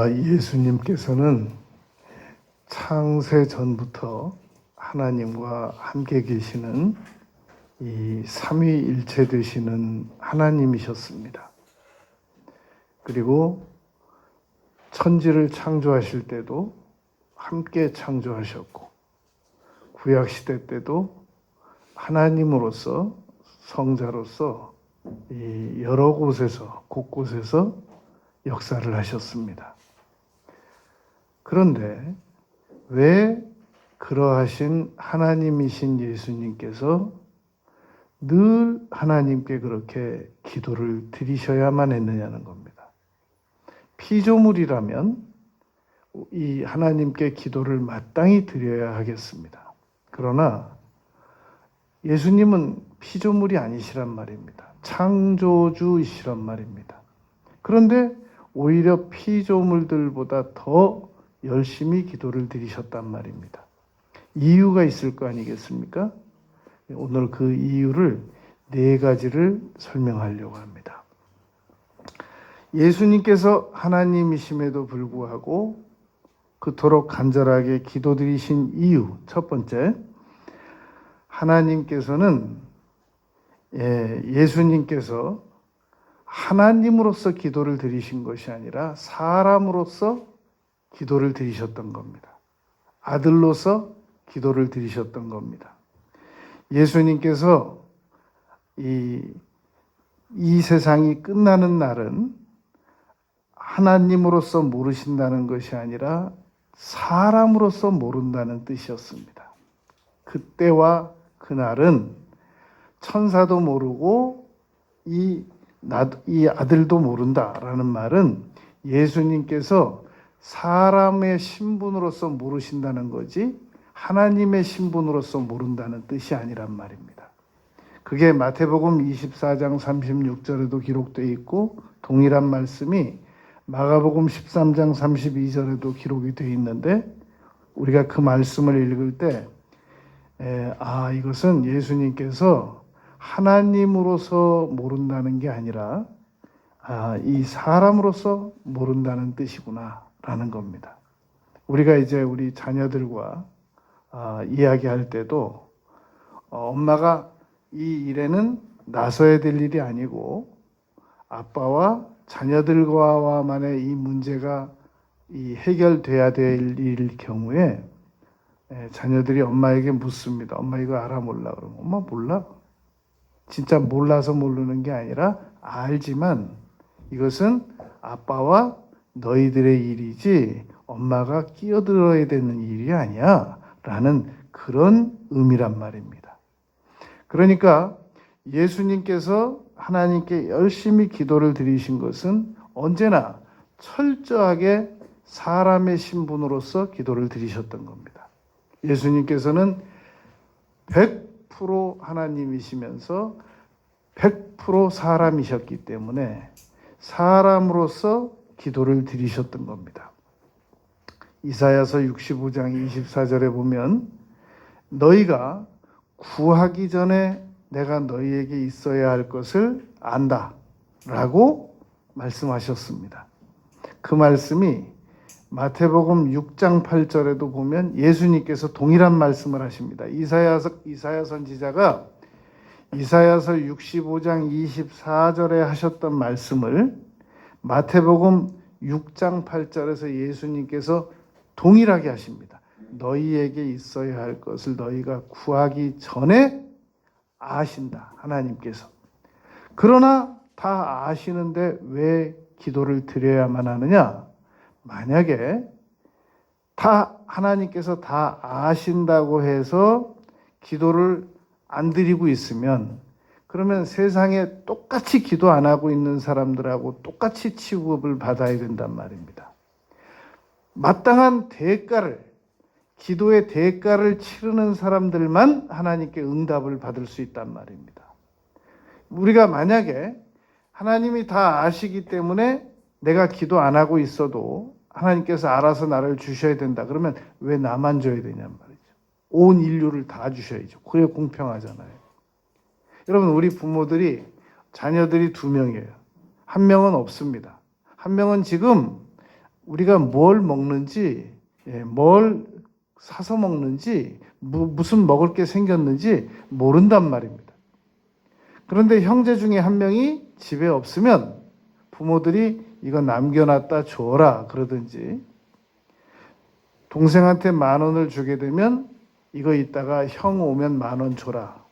예수님께서는 창세 전부터 하나님과 함께 계시는 이 삼위일체 되시는 하나님이셨습니다. 그리고 천지를 창조하실 때도 함께 창조하셨고, 구약시대 때도 하나님으로서, 성자로서 이 여러 곳에서, 곳곳에서 역사를 하셨습니다. 그런데 왜 그러하신 하나님이신 예수님께서 늘 하나님께 그렇게 기도를 드리셔야만 했느냐는 겁니다. 피조물이라면 이 하나님께 기도를 마땅히 드려야 하겠습니다. 그러나 예수님은 피조물이 아니시란 말입니다. 창조주이시란 말입니다. 그런데 오히려 피조물들보다 더 열심히 기도를 드리셨단 말입니다. 이유가 있을 거 아니겠습니까? 오늘 그 이유를 4가지를 설명하려고 합니다. 예수님께서 하나님이심에도 불구하고 그토록 간절하게 기도드리신 이유, 첫 번째, 예수님께서 하나님으로서 기도를 드리신 것이 아니라 사람으로서 기도를 드리셨던 겁니다. 아들로서 기도를 드리셨던 겁니다. 예수님께서 이 세상이 끝나는 날은 하나님으로서 모르신다는 것이 아니라 사람으로서 모른다는 뜻이었습니다. 그때와 그날은 천사도 모르고 이 아들도 모른다라는 말은 예수님께서 사람의 신분으로서 모르신다는 거지 하나님의 신분으로서 모른다는 뜻이 아니란 말입니다. 그게 마태복음 24장 36절에도 기록되어 있고 동일한 말씀이 마가복음 13장 32절에도 기록이 되어 있는데 우리가 그 말씀을 읽을 때 이것은 예수님께서 하나님으로서 모른다는 게 아니라 이 사람으로서 모른다는 뜻이구나 라는 겁니다. 우리가 이제 우리 자녀들과 이야기할 때도 엄마가 이 일에는 나서야 될 일이 아니고 아빠와 자녀들과만의 이 문제가 해결돼야 될 일일 경우에 자녀들이 엄마에게 묻습니다. 엄마 이거 알아 몰라? 그러면 엄마 몰라. 진짜 몰라서 모르는 게 아니라 알지만 이것은 아빠와 너희들의 일이지 엄마가 끼어들어야 되는 일이 아니야 라는 그런 의미란 말입니다. 그러니까 예수님께서 하나님께 열심히 기도를 드리신 것은 언제나 철저하게 사람의 신분으로서 기도를 드리셨던 겁니다. 예수님께서는 100% 하나님이시면서 100% 사람이셨기 때문에 사람으로서 기도를 드리셨던 겁니다. 이사야서 65장 24절에 보면 너희가 구하기 전에 내가 너희에게 있어야 할 것을 안다 라고 말씀하셨습니다. 그 말씀이 마태복음 6장 8절에도 보면 예수님께서 동일한 말씀을 하십니다. 이사야 선지자가 이사야서 65장 24절에 하셨던 말씀을 마태복음 6장 8절에서 예수님께서 동일하게 하십니다. 너희에게 있어야 할 것을 너희가 구하기 전에 아신다. 하나님께서. 그러나 다 아시는데 왜 기도를 드려야만 하느냐? 만약에 하나님께서 다 아신다고 해서 기도를 안 드리고 있으면 그러면 세상에 똑같이 기도 안 하고 있는 사람들하고 똑같이 취급을 받아야 된단 말입니다. 마땅한 기도의 대가를 치르는 사람들만 하나님께 응답을 받을 수 있단 말입니다. 우리가 만약에 하나님이 다 아시기 때문에 내가 기도 안 하고 있어도 하나님께서 알아서 나를 주셔야 된다. 그러면 왜 나만 줘야 되냔 말이죠. 온 인류를 다 주셔야죠. 그게 공평하잖아요. 여러분 우리 부모들이 자녀들이 2명이에요. 한 명은 없습니다. 한 명은 지금 우리가 뭘 먹는지, 뭘 사서 먹는지, 무슨 먹을 게 생겼는지 모른단 말입니다. 그런데 형제 중에 한 명이 집에 없으면 부모들이 이거 남겨놨다 줘라 그러든지, 동생한테 10,000원을 주게 되면 이거 이따가 형 오면 10,000원 줘라,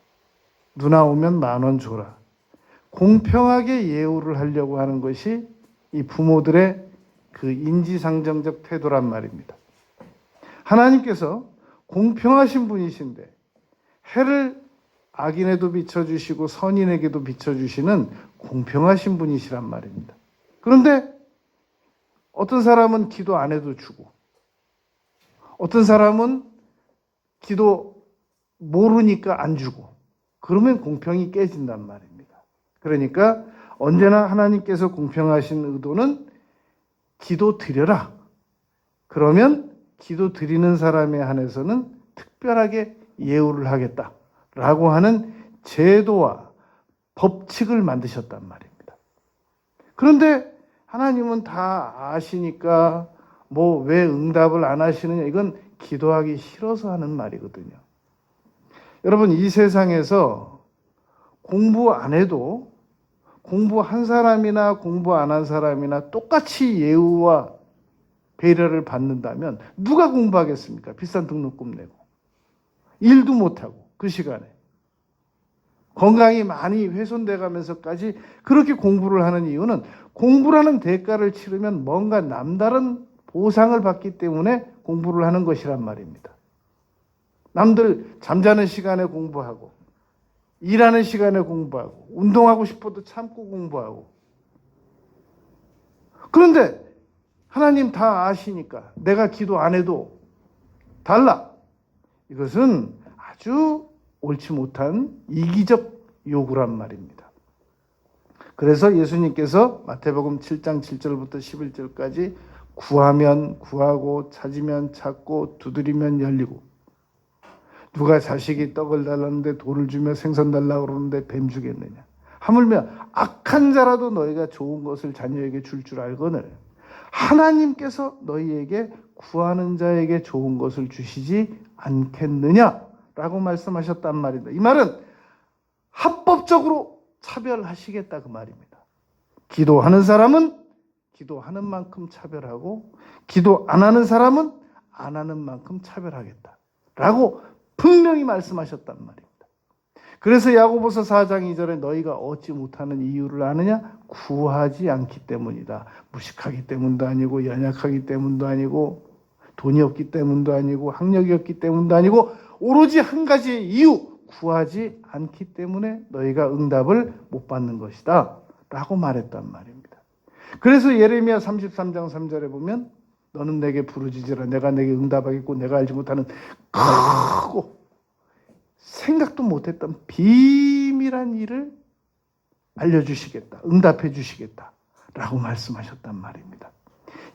누나 오면 10,000원 줘라. 공평하게 예우를 하려고 하는 것이 이 부모들의 그 인지상정적 태도란 말입니다. 하나님께서 공평하신 분이신데 해를 악인에도 비춰주시고 선인에게도 비춰주시는 공평하신 분이시란 말입니다. 그런데 어떤 사람은 기도 안 해도 주고, 어떤 사람은 기도 모르니까 안 주고, 그러면 공평이 깨진단 말입니다. 그러니까 언제나 하나님께서 공평하신 의도는 기도 드려라. 그러면 기도 드리는 사람에 한해서는 특별하게 예우를 하겠다라고 하는 제도와 법칙을 만드셨단 말입니다. 그런데 하나님은 다 아시니까 뭐 왜 응답을 안 하시느냐, 이건 기도하기 싫어서 하는 말이거든요. 여러분, 이 세상에서 공부 안 해도 공부한 사람이나 공부 안 한 사람이나 똑같이 예우와 배려를 받는다면 누가 공부하겠습니까? 비싼 등록금 내고 일도 못하고 그 시간에 건강이 많이 훼손돼 가면서까지 그렇게 공부를 하는 이유는 공부라는 대가를 치르면 뭔가 남다른 보상을 받기 때문에 공부를 하는 것이란 말입니다. 남들 잠자는 시간에 공부하고 일하는 시간에 공부하고 운동하고 싶어도 참고 공부하고, 그런데 하나님 다 아시니까 내가 기도 안 해도 달라. 이것은 아주 옳지 못한 이기적 요구란 말입니다. 그래서 예수님께서 마태복음 7장 7절부터 11절까지 구하면 구하고 찾으면 찾고 두드리면 열리고, 누가 자식이 떡을 달라는데 돌을 주며 생선 달라고 그러는데 뱀 주겠느냐. 하물며 악한 자라도 너희가 좋은 것을 자녀에게 줄 알거늘 하나님께서 너희에게 구하는 자에게 좋은 것을 주시지 않겠느냐라고 말씀하셨단 말입니다. 이 말은 합법적으로 차별하시겠다 그 말입니다. 기도하는 사람은 기도하는 만큼 차별하고, 기도 안 하는 사람은 안 하는 만큼 차별하겠다라고 분명히 말씀하셨단 말입니다. 그래서 야고보서 4장 2절에 너희가 얻지 못하는 이유를 아느냐? 구하지 않기 때문이다. 무식하기 때문도 아니고, 연약하기 때문도 아니고, 돈이 없기 때문도 아니고, 학력이 없기 때문도 아니고, 오로지 한 가지의 이유, 구하지 않기 때문에 너희가 응답을 못 받는 것이다 라고 말했단 말입니다. 그래서 예레미야 33장 3절에 보면 너는 내게 부르짖으라 내가 내게 응답하겠고 내가 알지 못하는 크고 생각도 못했던 비밀한 일을 알려주시겠다, 응답해 주시겠다 라고 말씀하셨단 말입니다.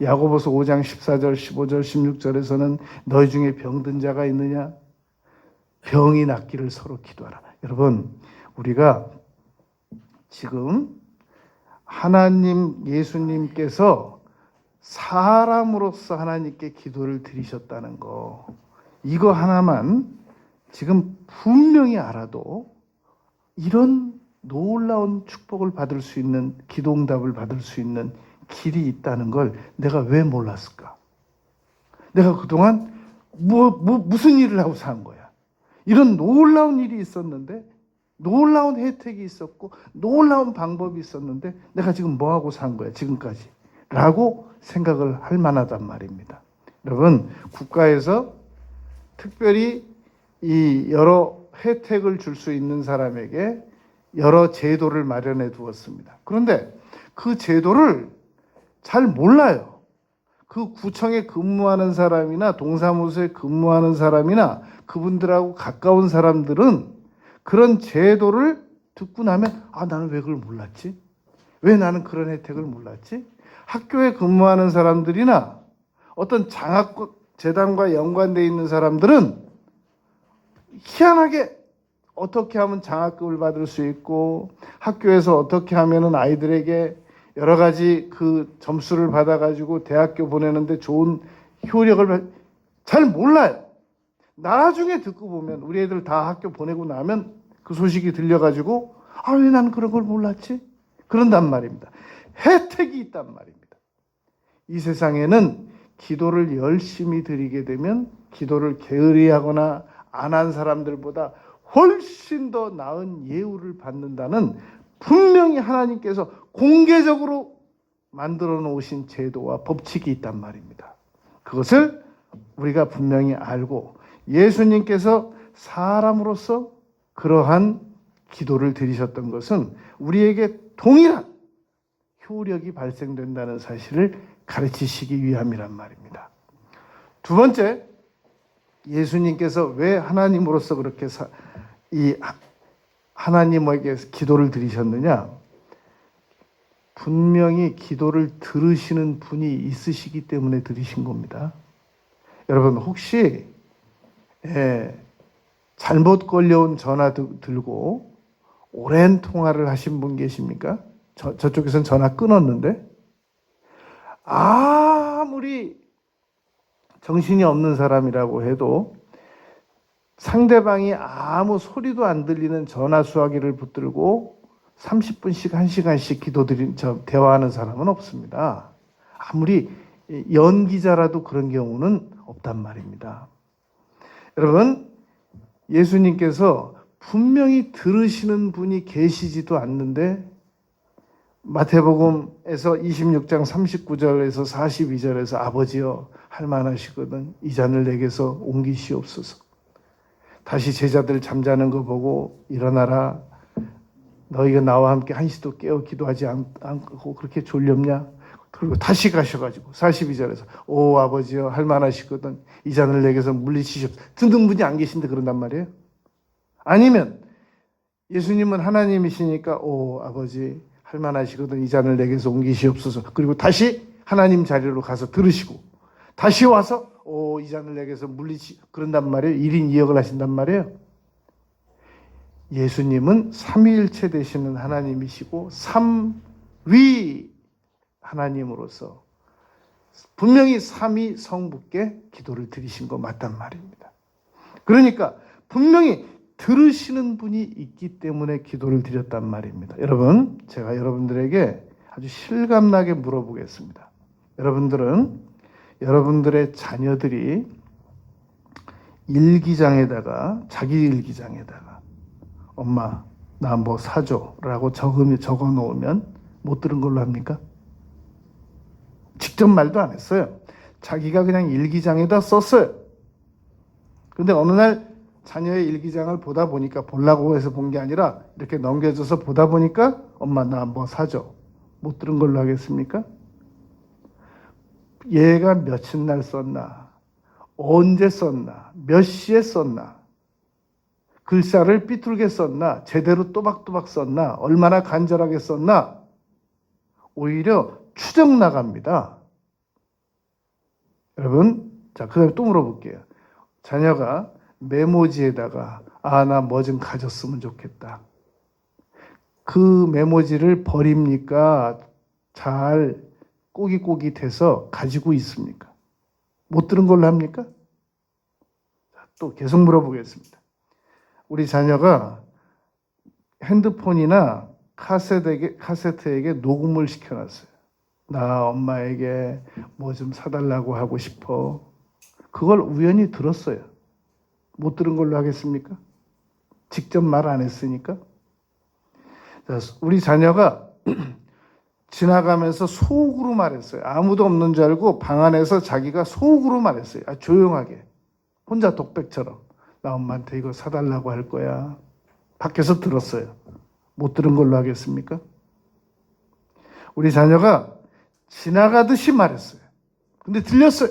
야고보서 5장 14절 15절 16절에서는 너희 중에 병든 자가 있느냐? 병이 낫기를 서로 기도하라. 여러분, 우리가 지금 하나님 예수님께서 사람으로서 하나님께 기도를 드리셨다는 거, 이거 하나만 지금 분명히 알아도 이런 놀라운 축복을 받을 수 있는, 기도응답을 받을 수 있는 길이 있다는 걸 내가 왜 몰랐을까? 내가 그동안 무슨 일을 하고 산 거야? 이런 놀라운 일이 있었는데, 놀라운 혜택이 있었고 놀라운 방법이 있었는데 내가 지금 뭐하고 산 거야 지금까지? 라고 생각을 할 만하단 말입니다. 여러분, 국가에서 특별히 이 여러 혜택을 줄 수 있는 사람에게 여러 제도를 마련해 두었습니다. 그런데 그 제도를 잘 몰라요. 그 구청에 근무하는 사람이나 동사무소에 근무하는 사람이나 그분들하고 가까운 사람들은 그런 제도를 듣고 나면 나는 왜 그걸 몰랐지? 왜 나는 그런 혜택을 몰랐지? 학교에 근무하는 사람들이나 어떤 장학재단과 연관되어 있는 사람들은 희한하게 어떻게 하면 장학금을 받을 수 있고 학교에서 어떻게 하면 아이들에게 여러 가지 그 점수를 받아가지고 대학교 보내는데 좋은 효력을 잘 몰라요. 나중에 듣고 보면 우리 애들 다 학교 보내고 나면 그 소식이 들려가지고 왜 난 그런 걸 몰랐지? 그런단 말입니다. 혜택이 있단 말입니다. 이 세상에는 기도를 열심히 드리게 되면 기도를 게으리하거나 안 한 사람들보다 훨씬 더 나은 예우를 받는다는 분명히 하나님께서 공개적으로 만들어 놓으신 제도와 법칙이 있단 말입니다. 그것을 우리가 분명히 알고 예수님께서 사람으로서 그러한 기도를 드리셨던 것은 우리에게 동일한 효력이 발생된다는 사실을 가르치시기 위함이란 말입니다. 두 번째, 예수님께서 왜 하나님으로서 그렇게 하나님에게 기도를 드리셨느냐? 분명히 기도를 들으시는 분이 있으시기 때문에 드리신 겁니다. 여러분 혹시 잘못 걸려온 전화 들고 오랜 통화를 하신 분 계십니까? 저쪽에서는 전화 끊었는데 아무리 정신이 없는 사람이라고 해도 상대방이 아무 소리도 안 들리는 전화 수화기를 붙들고 30분씩 1시간씩 대화하는 사람은 없습니다. 아무리 연기자라도 그런 경우는 없단 말입니다. 여러분, 예수님께서 분명히 들으시는 분이 계시지도 않는데 마태복음에서 26장 39절에서 42절에서 아버지여 할만하시거든 이 잔을 내게서 옮기시옵소서. 다시 제자들 잠자는 거 보고 일어나라. 너희가 나와 함께 한시도 깨어 기도하지 않고 그렇게 졸렵냐? 그리고 다시 가셔가지고 42절에서 오 아버지여 할만하시거든 이 잔을 내게서 물리치시옵소서. 듣는 분이 안 계신데 그런단 말이에요. 아니면 예수님은 하나님이시니까 오 아버지 할만하시거든 이 잔을 내게서 옮기시옵소서. 그리고 다시 하나님 자리로 가서 들으시고 다시 와서 이 잔을 내게서 그런단 말이에요. 1인 2역을 하신단 말이에요. 예수님은 삼위일체 되시는 하나님이시고 삼위 하나님으로서 분명히 삼위 성부께 기도를 드리신 거 맞단 말입니다. 그러니까 분명히 들으시는 분이 있기 때문에 기도를 드렸단 말입니다. 여러분, 제가 여러분들에게 아주 실감나게 물어보겠습니다. 여러분들은 여러분들의 자녀들이 자기 일기장에다가 엄마 나 뭐 사줘 라고 적어 놓으면 못 들은 걸로 합니까? 직접 말도 안 했어요. 자기가 그냥 일기장에다 썼어요. 그런데 어느 날 자녀의 일기장을 보다 보니까 보려고 해서 본 게 아니라 이렇게 넘겨줘서 보다 보니까 엄마 나 뭐 사줘. 못 들은 걸로 하겠습니까? 얘가 며칠 날 썼나, 언제 썼나, 몇 시에 썼나, 글자를 삐뚤게 썼나, 제대로 또박또박 썼나, 얼마나 간절하게 썼나, 오히려 추적 나갑니다. 여러분, 자, 그 다음에 또 물어볼게요. 자녀가 메모지에다가 나 뭐 좀 가졌으면 좋겠다. 그 메모지를 버립니까? 잘 꼬깃꼬깃해서 가지고 있습니까? 못 들은 걸로 합니까? 또 계속 물어보겠습니다. 우리 자녀가 핸드폰이나 카세트에게 녹음을 시켜놨어요. 나 엄마에게 뭐 좀 사달라고 하고 싶어. 그걸 우연히 들었어요. 못 들은 걸로 하겠습니까? 직접 말 안 했으니까. 자, 우리 자녀가 지나가면서 속으로 말했어요. 아무도 없는 줄 알고 방 안에서 자기가 속으로 말했어요. 조용하게. 혼자 독백처럼. 나 엄마한테 이거 사달라고 할 거야. 밖에서 들었어요. 못 들은 걸로 하겠습니까? 우리 자녀가 지나가듯이 말했어요. 근데 들렸어요.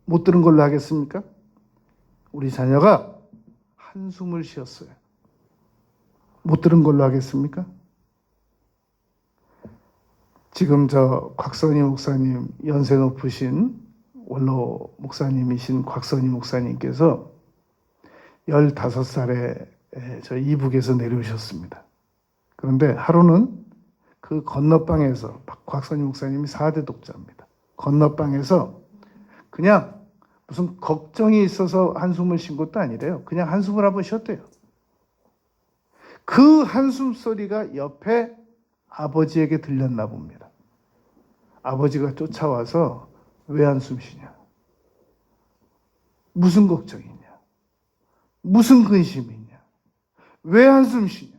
못 들은 걸로 하겠습니까? 우리 자녀가 한숨을 쉬었어요. 못 들은 걸로 하겠습니까? 지금 곽선희 목사님, 연세 높으신 원로 목사님이신 곽선희 목사님께서 15살에 저 이북에서 내려오셨습니다. 그런데 하루는 그 건너방에서 곽선희 목사님이 4대 독자입니다. 건너방에서 그냥 무슨 걱정이 있어서 한숨을 쉰 것도 아니래요. 그냥 한숨을 한번 쉬었대요. 그 한숨 소리가 옆에 아버지에게 들렸나 봅니다. 아버지가 쫓아와서 왜 한숨 쉬냐? 무슨 걱정이냐? 무슨 근심이 있냐? 왜 한숨 쉬냐?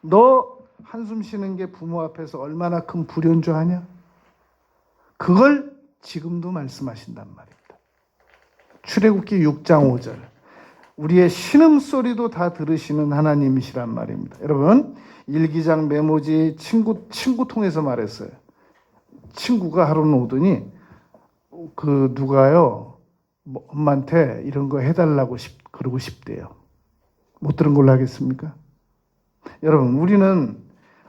너 한숨 쉬는 게 부모 앞에서 얼마나 큰 불효인 줄 아냐? 그걸 지금도 말씀하신단 말입니다. 출애굽기 6장 5절. 우리의 신음소리도 다 들으시는 하나님이시란 말입니다. 여러분, 일기장 메모지 친구 통해서 말했어요. 친구가 하루는 오더니 누가요 엄마한테 이런 거 해달라고 그러고 싶대요. 못 들은 걸로 하겠습니까? 여러분,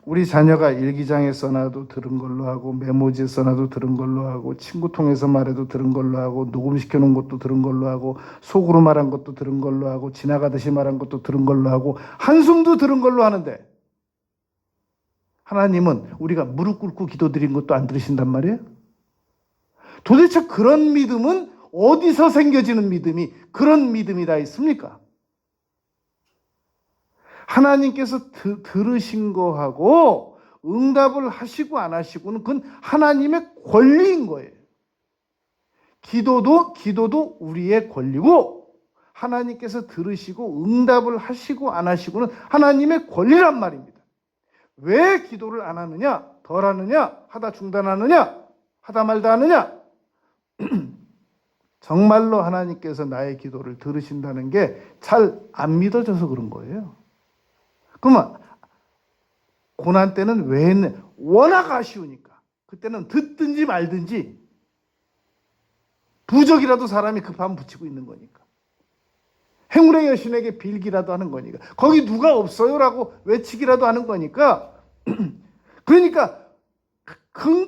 우리 자녀가 일기장에 써놔도 들은 걸로 하고 메모지에 써놔도 들은 걸로 하고 친구 통해서 말해도 들은 걸로 하고 녹음시켜 놓은 것도 들은 걸로 하고 속으로 말한 것도 들은 걸로 하고 지나가듯이 말한 것도 들은 걸로 하고 한숨도 들은 걸로 하는데 하나님은 우리가 무릎 꿇고 기도드린 것도 안 들으신단 말이에요? 도대체 그런 믿음은 어디서 생겨지는 믿음이 그런 믿음이 다 있습니까? 하나님께서 들으신 거하고 응답을 하시고 안 하시고는 그건 하나님의 권리인 거예요. 기도도 우리의 권리고 하나님께서 들으시고 응답을 하시고 안 하시고는 하나님의 권리란 말입니다. 왜 기도를 안 하느냐? 덜 하느냐? 하다 중단하느냐? 하다 말다 하느냐? 정말로 하나님께서 나의 기도를 들으신다는 게 잘 안 믿어져서 그런 거예요. 그러면 고난 때는 왜 했냐? 워낙 아쉬우니까. 그때는 듣든지 말든지 부적이라도 사람이 급하면 붙이고 있는 거니까. 행운의 여신에게 빌기라도 하는 거니까. 거기 누가 없어요라고 외치기라도 하는 거니까. 그러니까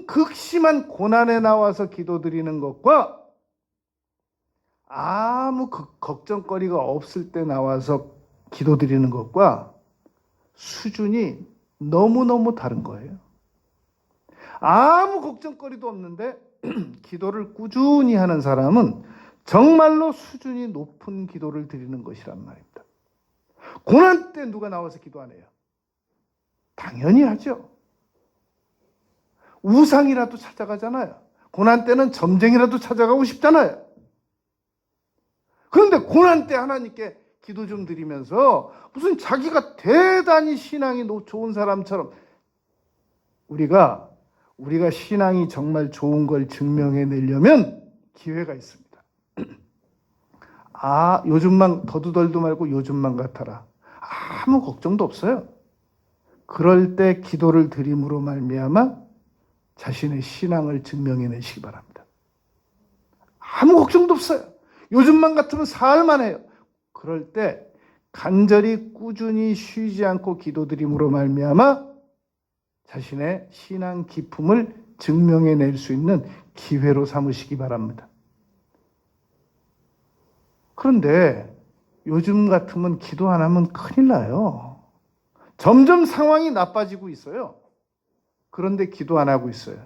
극심한 고난에 나와서 기도드리는 것과 아무 걱정거리가 없을 때 나와서 기도드리는 것과 수준이 너무너무 다른 거예요. 아무 걱정거리도 없는데 기도를 꾸준히 하는 사람은 정말로 수준이 높은 기도를 드리는 것이란 말입니다. 고난 때 누가 나와서 기도 안 해요? 당연히 하죠. 우상이라도 찾아가잖아요. 고난 때는 점쟁이라도 찾아가고 싶잖아요. 그런데 고난 때 하나님께 기도 좀 드리면서 무슨 자기가 대단히 신앙이 좋은 사람처럼 우리가 신앙이 정말 좋은 걸 증명해 내려면 기회가 있습니다. 요즘만 더도덜도 말고 요즘만 같아라. 아무 걱정도 없어요. 그럴 때 기도를 드림으로 말미암아 자신의 신앙을 증명해 내시기 바랍니다. 아무 걱정도 없어요. 요즘만 같으면 사흘만 해요. 그럴 때 간절히 꾸준히 쉬지 않고 기도드림으로 말미암아 자신의 신앙 기품을 증명해 낼 수 있는 기회로 삼으시기 바랍니다. 그런데 요즘 같으면 기도 안 하면 큰일 나요. 점점 상황이 나빠지고 있어요. 그런데 기도 안 하고 있어요.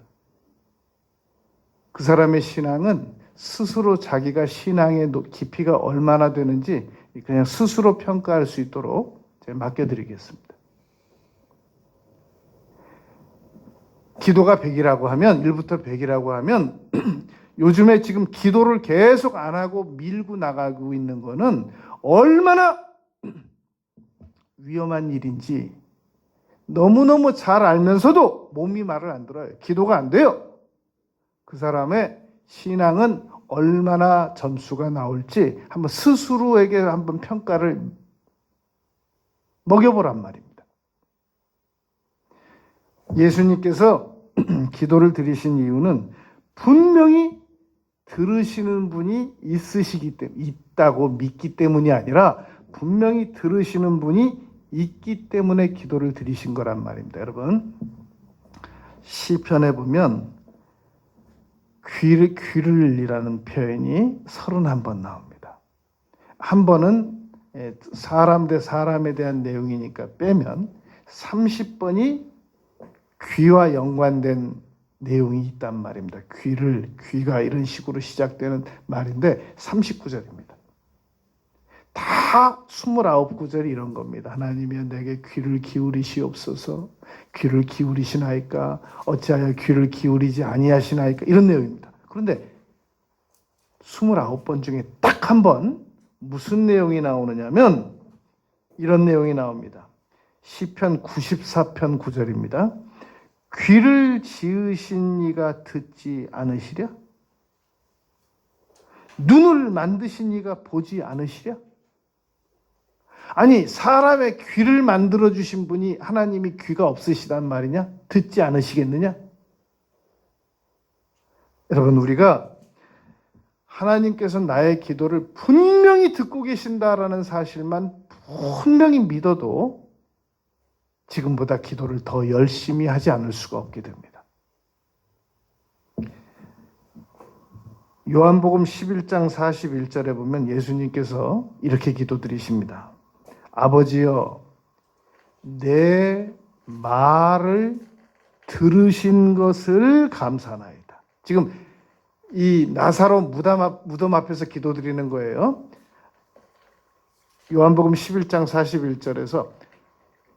그 사람의 신앙은 스스로 자기가 신앙의 깊이가 얼마나 되는지 그냥 스스로 평가할 수 있도록 제가 맡겨드리겠습니다. 기도가 100이라고 하면 1부터 100이라고 하면 요즘에 지금 기도를 계속 안 하고 밀고 나가고 있는 거는 얼마나 위험한 일인지 너무너무 잘 알면서도 몸이 말을 안 들어요. 기도가 안 돼요. 그 사람의 신앙은 얼마나 점수가 나올지 한번 스스로에게 한번 평가를 먹여보란 말입니다. 예수님께서 기도를 드리신 이유는 분명히 들으시는 분이 있다고 믿기 때문이 아니라 분명히 들으시는 분이 있기 때문에 기도를 드리신 거란 말입니다. 여러분, 시편에 보면 귀를이라는 표현이 31번 나옵니다. 한 번은 사람 대 사람에 대한 내용이니까 빼면 30번이 귀와 연관된 내용이 있단 말입니다. 귀가 이런 식으로 시작되는 말인데 39절입니다. 다 29구절이 이런 겁니다. 하나님이여 내게 귀를 기울이시옵소서. 귀를 기울이시나이까 어찌하여 귀를 기울이지 아니하시나이까 이런 내용입니다. 그런데 29번 중에 딱 한 번 무슨 내용이 나오느냐면 이런 내용이 나옵니다. 시편 94편 9절입니다. 귀를 지으신 이가 듣지 않으시랴? 눈을 만드신 이가 보지 않으시랴? 아니 사람의 귀를 만들어 주신 분이 하나님이 귀가 없으시단 말이냐? 듣지 않으시겠느냐? 여러분 우리가 하나님께서 나의 기도를 분명히 듣고 계신다라는 사실만 분명히 믿어도 지금보다 기도를 더 열심히 하지 않을 수가 없게 됩니다. 요한복음 11장 41절에 보면 예수님께서 이렇게 기도드리십니다. 아버지여 내 말을 들으신 것을 감사하나이다. 지금 이 나사로 무덤 앞에서 기도드리는 거예요. 요한복음 11장 41절에서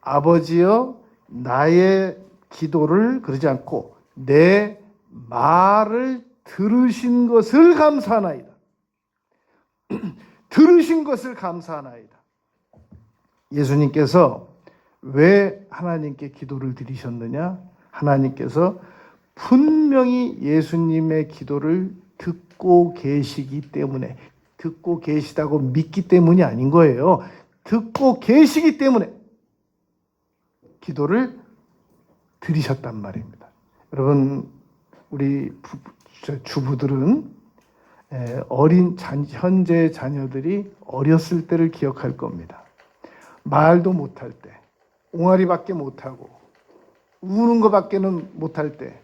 아버지여 나의 기도를 그러지 않고 내 말을 들으신 것을 감사하나이다. 들으신 것을 감사하나이다. 예수님께서 왜 하나님께 기도를 드리셨느냐? 하나님께서 분명히 예수님의 기도를 듣고 계시기 때문에, 듣고 계시다고 믿기 때문이 아닌 거예요. 듣고 계시기 때문에 기도를 드리셨단 말입니다. 여러분, 우리 주부들은 현재 자녀들이 어렸을 때를 기억할 겁니다. 말도 못할 때, 옹알이밖에 못하고 우는 것밖에는 못할 때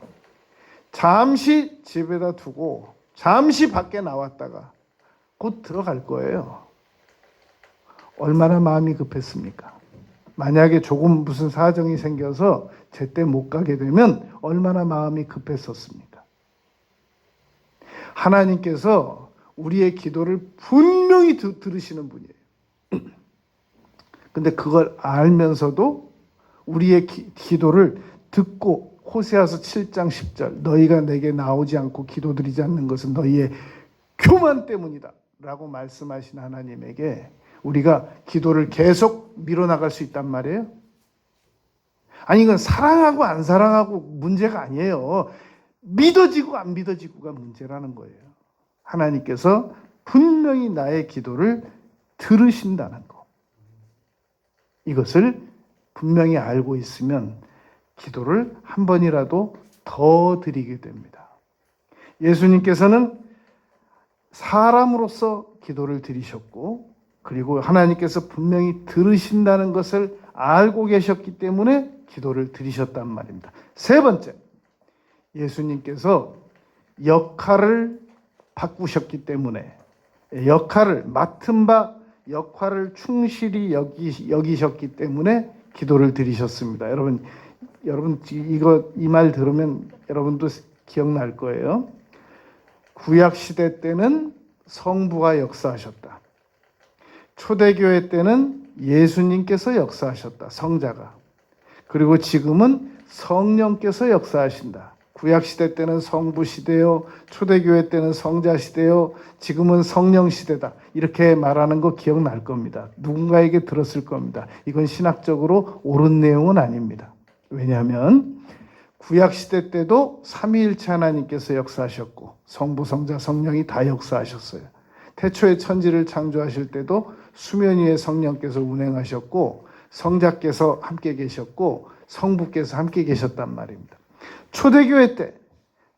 잠시 집에다 두고 잠시 밖에 나왔다가 곧 들어갈 거예요. 얼마나 마음이 급했습니까? 만약에 조금 무슨 사정이 생겨서 제때 못 가게 되면 얼마나 마음이 급했었습니까? 하나님께서 우리의 기도를 분명히 들으시는 분이에요. 근데 그걸 알면서도 우리의 기도를 듣고 호세아서 7장 10절 너희가 내게 나오지 않고 기도드리지 않는 것은 너희의 교만 때문이다 라고 말씀하신 하나님에게 우리가 기도를 계속 밀어나갈 수 있단 말이에요. 아니 이건 사랑하고 안 사랑하고 문제가 아니에요. 믿어지고 안 믿어지고가 문제라는 거예요. 하나님께서 분명히 나의 기도를 들으신다는 거. 이것을 분명히 알고 있으면 기도를 한 번이라도 더 드리게 됩니다. 예수님께서는 사람으로서 기도를 드리셨고 그리고 하나님께서 분명히 들으신다는 것을 알고 계셨기 때문에 기도를 드리셨단 말입니다. 세 번째, 예수님께서 역할을 바꾸셨기 때문에 맡은 바 역할을 충실히 여기셨기 때문에 기도를 드리셨습니다. 여러분 이 말 들으면 여러분도 기억날 거예요. 구약 시대 때는 성부가 역사하셨다. 초대교회 때는 예수님께서 역사하셨다. 성자가. 그리고 지금은 성령께서 역사하신다. 구약 시대 때는 성부 시대요, 초대교회 때는 성자 시대요, 지금은 성령 시대다. 이렇게 말하는 거 기억날 겁니다. 누군가에게 들었을 겁니다. 이건 신학적으로 옳은 내용은 아닙니다. 왜냐하면 구약 시대 때도 삼위일체 하나님께서 역사하셨고 성부, 성자, 성령이 다 역사하셨어요. 태초에 천지를 창조하실 때도 수면 위에 성령께서 운행하셨고 성자께서 함께 계셨고 성부께서 함께 계셨단 말입니다. 초대교회 때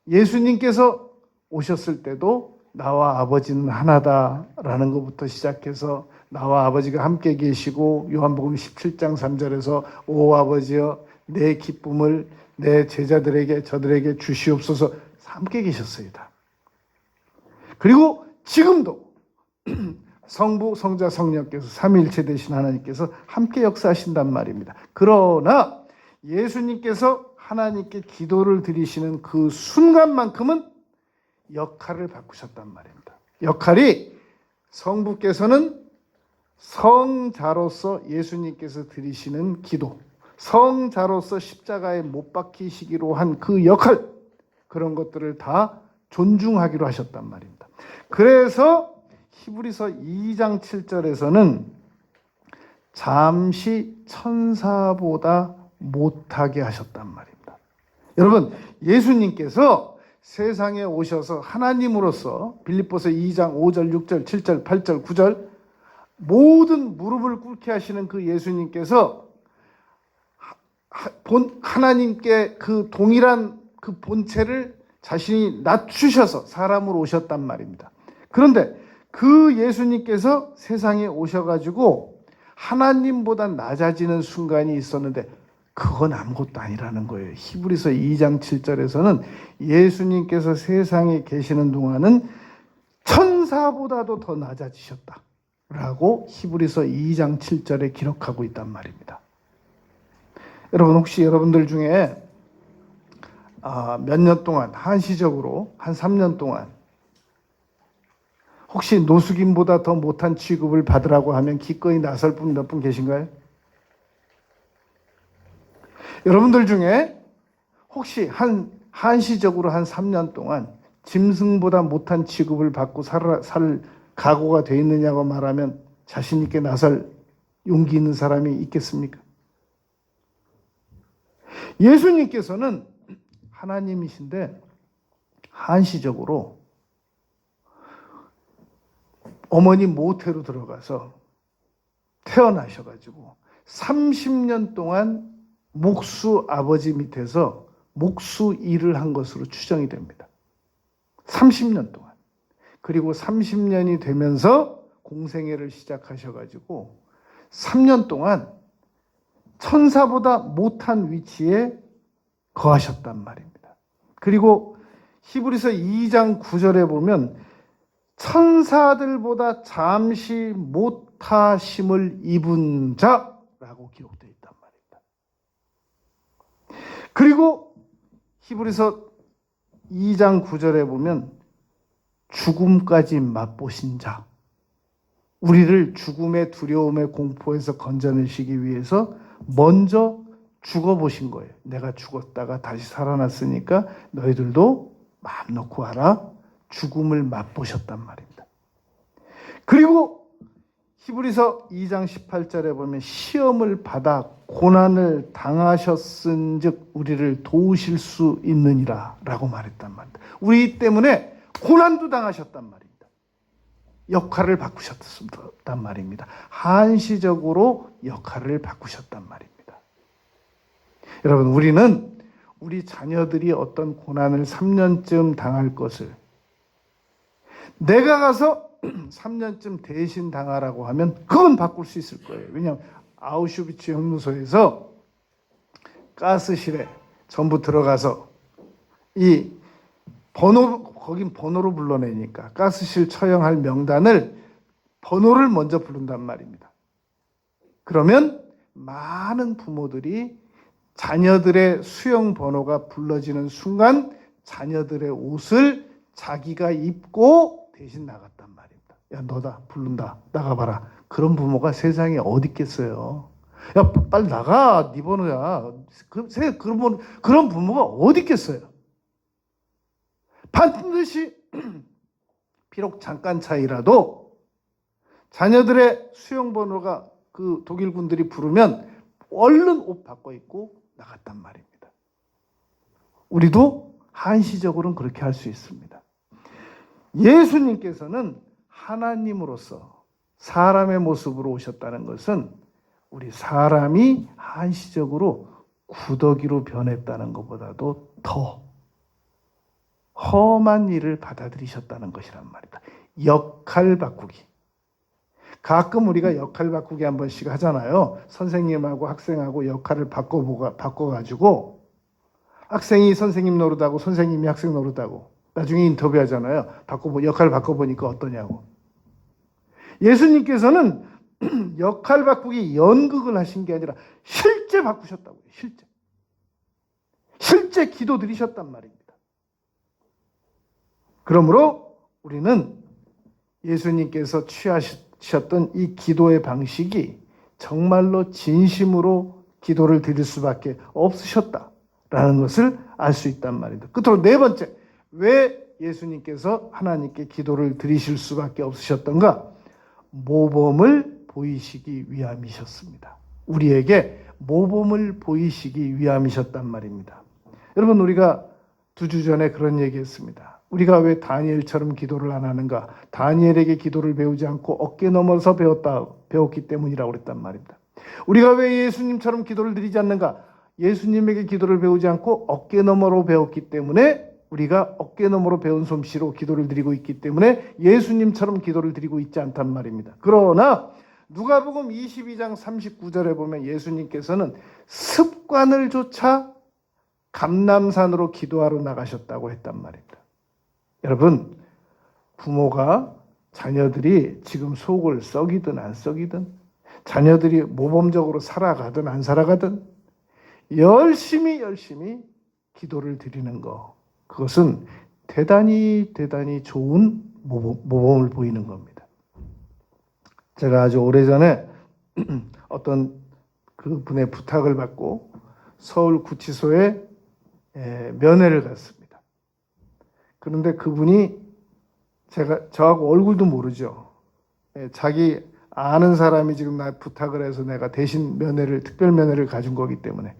예수님께서 오셨을 때도 나와 아버지는 하나다라는 것부터 시작해서 나와 아버지가 함께 계시고 요한복음 17장 3절에서 오 아버지여 내 기쁨을 내 제자들에게 저들에게 주시옵소서 함께 계셨어요. 그리고 지금도 성부, 성자, 성령께서 삼위일체 되신 하나님께서 함께 역사하신단 말입니다. 그러나 예수님께서 하나님께 기도를 드리시는 그 순간만큼은 역할을 바꾸셨단 말입니다. 역할이 성부께서는 성자로서 예수님께서 드리시는 기도, 성자로서 십자가에 못 박히시기로 한 그 역할, 그런 것들을 다 존중하기로 하셨단 말입니다. 그래서 히브리서 2장 7절에서는 잠시 천사보다 못하게 하셨단 말입니다. 여러분, 예수님께서 세상에 오셔서 하나님으로서 빌립보서 2장 5절, 6절, 7절, 8절, 9절 모든 무릎을 꿇게 하시는 그 예수님께서 하나님께 그 동일한 그 본체를 자신이 낮추셔서 사람으로 오셨단 말입니다. 그런데 그 예수님께서 세상에 오셔가지고 하나님보다 낮아지는 순간이 있었는데 그건 아무것도 아니라는 거예요. 히브리서 2장 7절에서는 예수님께서 세상에 계시는 동안은 천사보다도 더 낮아지셨다라고 히브리서 2장 7절에 기록하고 있단 말입니다. 여러분, 혹시 여러분들 중에 몇 년 동안 한시적으로 한 3년 동안 혹시 노숙인보다 더 못한 취급을 받으라고 하면 기꺼이 나설 분 몇 분 계신가요? 여러분들 중에 혹시 한시적으로 한 3년 동안 짐승보다 못한 취급을 받고 살 각오가 돼 있느냐고 말하면 자신 있게 나설 용기 있는 사람이 있겠습니까? 예수님께서는 하나님이신데 한시적으로 어머니 모태로 들어가서 태어나셔가지고 30년 동안 목수 아버지 밑에서 목수 일을 한 것으로 추정이 됩니다. 30년 동안. 그리고 30년이 되면서 공생애를 시작하셔가지고 3년 동안 천사보다 못한 위치에 거하셨단 말입니다. 그리고 히브리서 2장 9절에 보면 천사들보다 잠시 못하심을 입은 자라고 기록되어 있단 말입니다. 그리고 히브리서 2장 9절에 보면 죽음까지 맛보신 자, 우리를 죽음의 두려움의 공포에서 건져내시기 위해서 먼저 죽어보신 거예요. 내가 죽었다가 다시 살아났으니까 너희들도 마음 놓고 와라. 죽음을 맛보셨단 말입니다. 그리고 히브리서 2장 18절에 보면 시험을 받아 고난을 당하셨은즉 우리를 도우실 수 있느니라 라고 말했단 말입니다. 우리 때문에 고난도 당하셨단 말입니다. 역할을 바꾸셨단 말입니다. 한시적으로 역할을 바꾸셨단 말입니다. 여러분, 우리는 우리 자녀들이 어떤 고난을 3년쯤 당할 것을 내가 가서 3년쯤 대신 당하라고 하면 그건 바꿀 수 있을 거예요. 왜냐하면 아우슈비츠 형무소에서 가스실에 전부 들어가서 이 거긴 번호로 불러내니까 가스실 처형할 명단을 번호를 먼저 부른단 말입니다. 그러면 많은 부모들이 자녀들의 수용 번호가 불러지는 순간 자녀들의 옷을 자기가 입고 대신 나갔단 말입니다. 야, 너다, 부른다, 나가봐라. 그런 부모가 세상에 어디 있겠어요? 야, 빨리 나가, 네 번호야. 그런 부모가 어디 있겠어요? 반드시 비록 잠깐 차이라도 자녀들의 수용 번호가 그 독일군들이 부르면 얼른 옷 바꿔 입고 나갔단 말입니다. 우리도 한시적으로는 그렇게 할 수 있습니다. 예수님께서는 하나님으로서 사람의 모습으로 오셨다는 것은 우리 사람이 한시적으로 구더기로 변했다는 것보다도 더 험한 일을 받아들이셨다는 것이란 말이다. 역할 바꾸기. 가끔 우리가 역할 바꾸기 한 번씩 하잖아요. 선생님하고 학생하고 역할을 바꿔가지고 학생이 선생님 노릇하고 선생님이 학생 노릇하고 나중에 인터뷰하잖아요. 역할 바꿔보니까 어떠냐고. 예수님께서는 역할 바꾸기 연극을 하신 게 아니라 실제 바꾸셨다고요. 실제. 실제 기도 드리셨단 말입니다. 그러므로 우리는 예수님께서 취하셨던 이 기도의 방식이 정말로 진심으로 기도를 드릴 수밖에 없으셨다라는 것을 알 수 있단 말입니다. 끝으로 네 번째, 왜 예수님께서 하나님께 기도를 드리실 수밖에 없으셨던가? 모범을 보이시기 위함이셨습니다. 우리에게 모범을 보이시기 위함이셨단 말입니다. 여러분, 우리가 2주 전에 그런 얘기했습니다. 우리가 왜 다니엘처럼 기도를 안 하는가? 다니엘에게 기도를 배우지 않고 어깨 넘어서 배웠기 때문이라고 그랬단 말입니다. 우리가 왜 예수님처럼 기도를 드리지 않는가? 예수님에게 기도를 배우지 않고 어깨 너머로 배웠기 때문에, 우리가 어깨 너머로 배운 솜씨로 기도를 드리고 있기 때문에 예수님처럼 기도를 드리고 있지 않단 말입니다. 그러나 누가복음 22장 39절에 보면 예수님께서는 습관을 조차 감람산으로 기도하러 나가셨다고 했단 말입니다. 여러분, 부모가 자녀들이 지금 속을 썩이든 안 썩이든, 자녀들이 모범적으로 살아가든 안 살아가든 열심히 기도를 드리는 것, 그것은 대단히 좋은 모범을 보이는 겁니다. 제가 아주 오래전에 어떤 그분의 부탁을 받고 서울 구치소에 면회를 갔습니다. 그런데 그분이 저하고 얼굴도 모르죠. 자기 아는 사람이 지금 나 부탁을 해서 내가 대신 특별 면회를 가준 거기 때문에.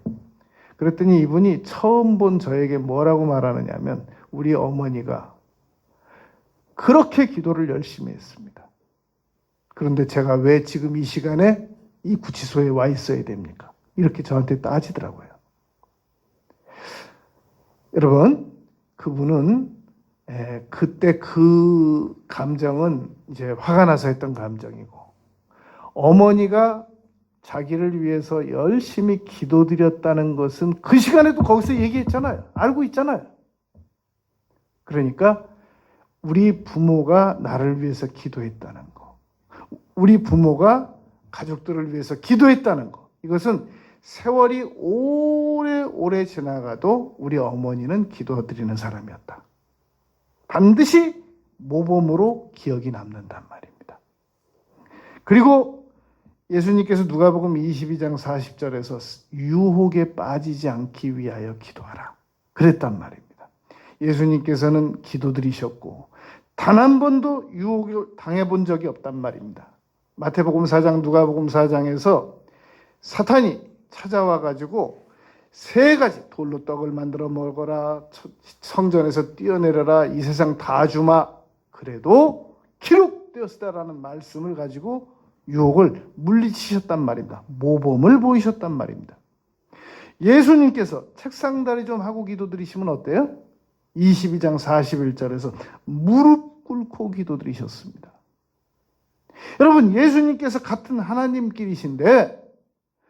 그랬더니 이분이 처음 본 저에게 뭐라고 말하느냐면, 우리 어머니가 그렇게 기도를 열심히 했습니다. 그런데 제가 왜 지금 이 시간에 이 구치소에 와 있어야 됩니까? 이렇게 저한테 따지더라고요. 여러분, 그분은 그때 그 감정은 이제 화가 나서 했던 감정이고, 어머니가 자기를 위해서 열심히 기도드렸다는 것은 그 시간에도 거기서 얘기했잖아요. 알고 있잖아요. 그러니까 우리 부모가 나를 위해서 기도했다는 거, 우리 부모가 가족들을 위해서 기도했다는 거, 이것은 세월이 오래 지나가도 우리 어머니는 기도드리는 사람이었다. 반드시 모범으로 기억이 남는단 말입니다. 그리고 예수님께서 누가복음 22장 40절에서 유혹에 빠지지 않기 위하여 기도하라 그랬단 말입니다. 예수님께서는 기도드리셨고 단 한 번도 유혹을 당해본 적이 없단 말입니다. 마태복음 4장, 누가복음 4장에서 사탄이 찾아와가지고 3가지, 돌로 떡을 만들어 먹어라, 성전에서 뛰어내려라, 이 세상 다 주마, 그래도 기록되었다라는 말씀을 가지고 유혹을 물리치셨단 말입니다. 모범을 보이셨단 말입니다. 예수님께서 책상다리 좀 하고 기도드리시면 어때요? 22장 41절에서 무릎 꿇고 기도드리셨습니다. 여러분, 예수님께서 같은 하나님끼리신데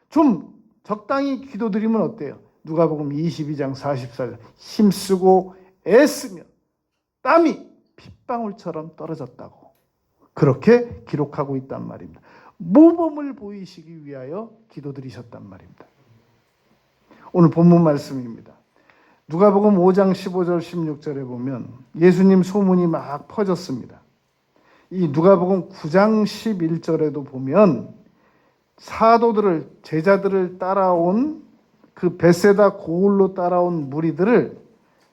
좀 적당히 기도드리면 어때요? 누가복음 22장 44절, 힘쓰고 애쓰며 땀이 핏방울처럼 떨어졌다고 그렇게 기록하고 있단 말입니다. 모범을 보이시기 위하여 기도드리셨단 말입니다. 오늘 본문 말씀입니다. 누가복음 5장 15절 16절에 보면 예수님 소문이 막 퍼졌습니다. 이 누가복음 9장 11절에도 보면 사도들을, 제자들을 따라온 그 벳세다 고을로 따라온 무리들을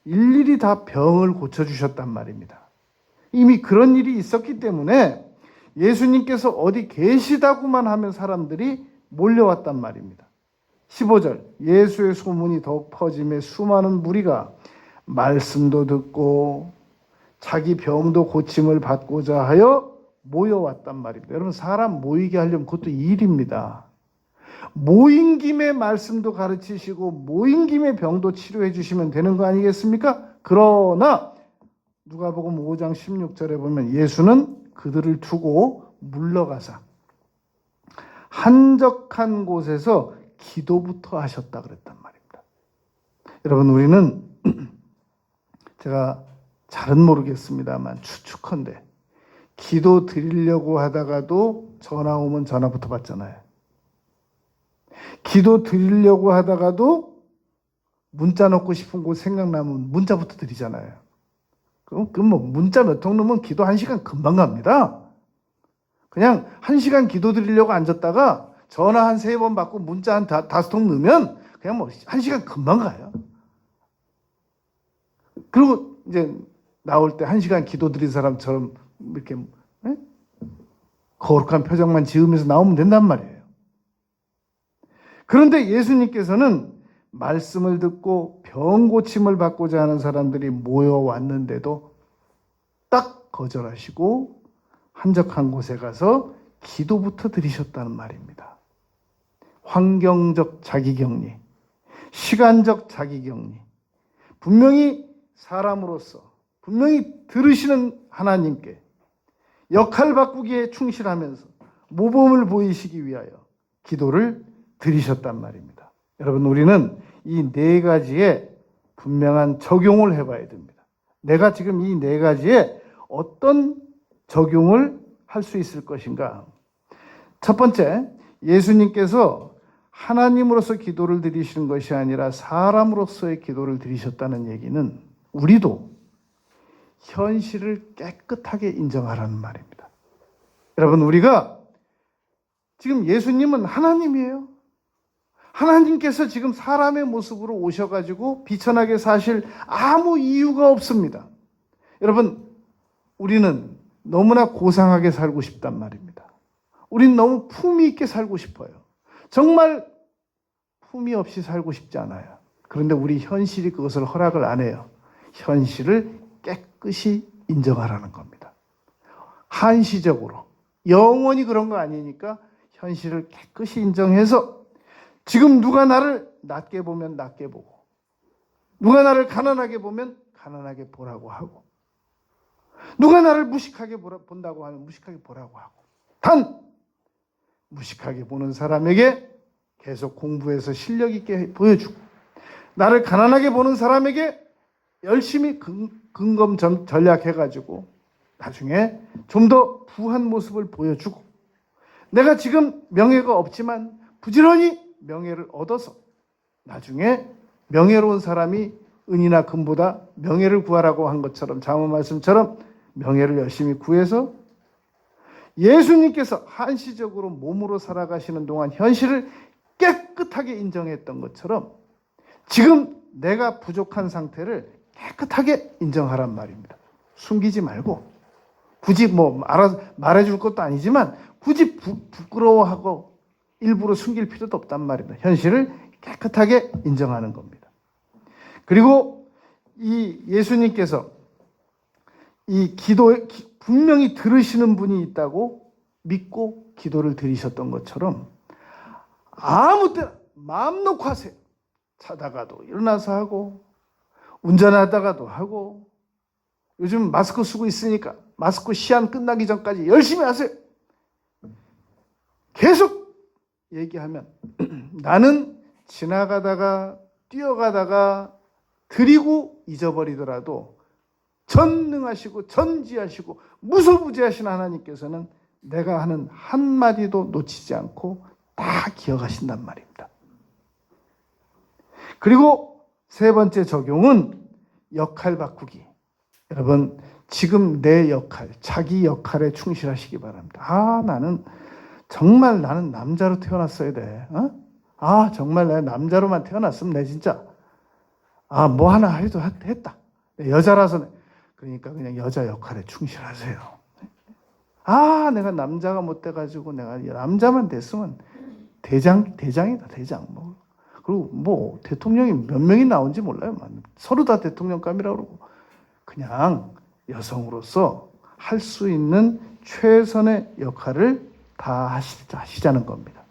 일일이 다 병을 고쳐주셨단 말입니다. 이미 그런 일이 있었기 때문에 예수님께서 어디 계시다고만 하면 사람들이 몰려왔단 말입니다. 15절, 예수의 소문이 더욱 퍼짐에 수많은 무리가 말씀도 듣고 자기 병도 고침을 받고자 하여 모여왔단 말입니다. 여러분, 사람 모이게 하려면 그것도 일입니다. 모인 김에 말씀도 가르치시고 모인 김에 병도 치료해 주시면 되는 거 아니겠습니까? 그러나 누가복음 5장 16절에 보면 예수는 그들을 두고 물러가사 한적한 곳에서 기도부터 하셨다 그랬단 말입니다. 여러분, 우리는 제가 잘은 모르겠습니다만 추측컨대 기도 드리려고 하다가도 전화 오면 전화부터 받잖아요. 기도 드리려고 하다가도 문자 넣고 싶은 곳 생각나면 문자부터 드리잖아요. 그럼 뭐 문자 몇 통 넣으면 기도 1시간 금방 갑니다. 그냥 1시간 기도 드리려고 앉았다가 전화 한 3번 받고 문자 한 5통 넣으면 그냥 뭐 1시간 금방 가요. 그리고 이제 나올 때 1시간 기도 드린 사람처럼 이렇게 거룩한 표정만 지으면서 나오면 된단 말이에요. 그런데 예수님께서는 말씀을 듣고 병 고침을 받고자 하는 사람들이 모여왔는데도 딱 거절하시고 한적한 곳에 가서 기도부터 드리셨다는 말입니다. 환경적 자기격리, 시간적 자기격리, 분명히 사람으로서 분명히 들으시는 하나님께 역할 바꾸기에 충실하면서 모범을 보이시기 위하여 기도를 드리셨단 말입니다. 여러분, 우리는 이 4가지에 분명한 적용을 해봐야 됩니다. 내가 지금 이 4가지에 어떤 적용을 할 수 있을 것인가? 첫 번째, 예수님께서 하나님으로서 기도를 드리시는 것이 아니라 사람으로서의 기도를 드리셨다는 얘기는 우리도 현실을 깨끗하게 인정하라는 말입니다. 여러분, 우리가 지금 예수님은 하나님이에요. 하나님께서 지금 사람의 모습으로 오셔가지고 비천하게 사실 아무 이유가 없습니다. 여러분, 우리는 너무나 고상하게 살고 싶단 말입니다. 우린 너무 품위 있게 살고 싶어요. 정말 품위 없이 살고 싶지 않아요. 그런데 우리 현실이 그것을 허락을 안 해요. 현실을 깨끗이 인정하라는 겁니다. 한시적으로. 영원히 그런 거 아니니까 현실을 깨끗이 인정해서 지금 누가 나를 낮게 보면 낮게 보고 누가 나를 가난하게 보면 가난하게 보라고 하고 누가 나를 무식하게 본다고 하면 무식하게 보라고 하고 단 무식하게 보는 사람에게 계속 공부해서 실력 있게 보여주고 나를 가난하게 보는 사람에게 열심히 근검 전략해가지고 나중에 좀 더 부한 모습을 보여주고 내가 지금 명예가 없지만 부지런히 명예를 얻어서 나중에 명예로운 사람이 은이나 금보다 명예를 구하라고 한 것처럼 장로 말씀처럼 명예를 열심히 구해서 예수님께서 한시적으로 몸으로 살아가시는 동안 현실을 깨끗하게 인정했던 것처럼 지금 내가 부족한 상태를 깨끗하게 인정하란 말입니다. 숨기지 말고 굳이 뭐 말해줄 것도 아니지만 굳이 부끄러워하고 일부러 숨길 필요도 없단 말입니다. 현실을 깨끗하게 인정하는 겁니다. 그리고 이 예수님께서 이 기도에 분명히 들으시는 분이 있다고 믿고 기도를 드리셨던 것처럼 아무 때나 마음 놓고 하세요. 자다가도 일어나서 하고 운전하다가도 하고 요즘 마스크 쓰고 있으니까 마스크 시한 끝나기 전까지 열심히 하세요. 계속 얘기하면 나는 지나가다가 뛰어가다가 드리고 잊어버리더라도 전능하시고 전지하시고 무소부지하신 하나님께서는 내가 하는 한마디도 놓치지 않고 다 기억하신단 말입니다. 그리고 3번째 적용은 역할 바꾸기. 여러분, 지금 내 역할, 자기 역할에 충실하시기 바랍니다. 나는 남자로 태어났어야 돼. 정말 내가 남자로만 태어났으면 내 진짜 뭐 하나 해도 했다. 여자라서 그러니까 그냥 여자 역할에 충실하세요. 내가 남자가 못 돼가지고 내가 남자만 됐으면 대장이다 대장. 그리고 뭐 대통령이 몇 명이 나온지 몰라요. 서로 다 대통령감이라고 그러고 그냥 여성으로서 할 수 있는 최선의 역할을 다 하시자는 겁니다.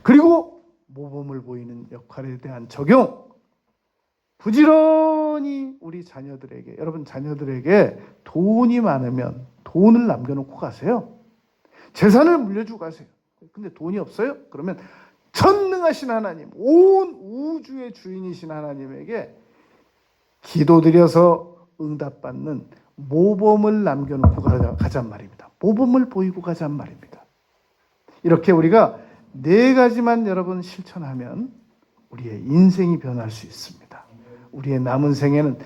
그리고 모범을 보이는 역할에 대한 적용. 부지런히 우리 자녀들에게, 여러분 자녀들에게 돈이 많으면 돈을 남겨놓고 가세요. 재산을 물려주고 가세요. 근데 돈이 없어요? 그러면 전능하신 하나님, 온 우주의 주인이신 하나님에게 기도드려서 응답받는 모범을 남겨놓고 가잔 말입니다. 모범을 보이고 가잔 말입니다. 이렇게 우리가 4가지만 여러분 실천하면 우리의 인생이 변할 수 있습니다. 우리의 남은 생에는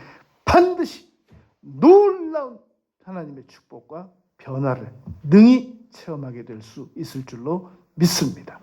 반드시 놀라운 하나님의 축복과 변화를 능히 체험하게 될 수 있을 줄로 믿습니다.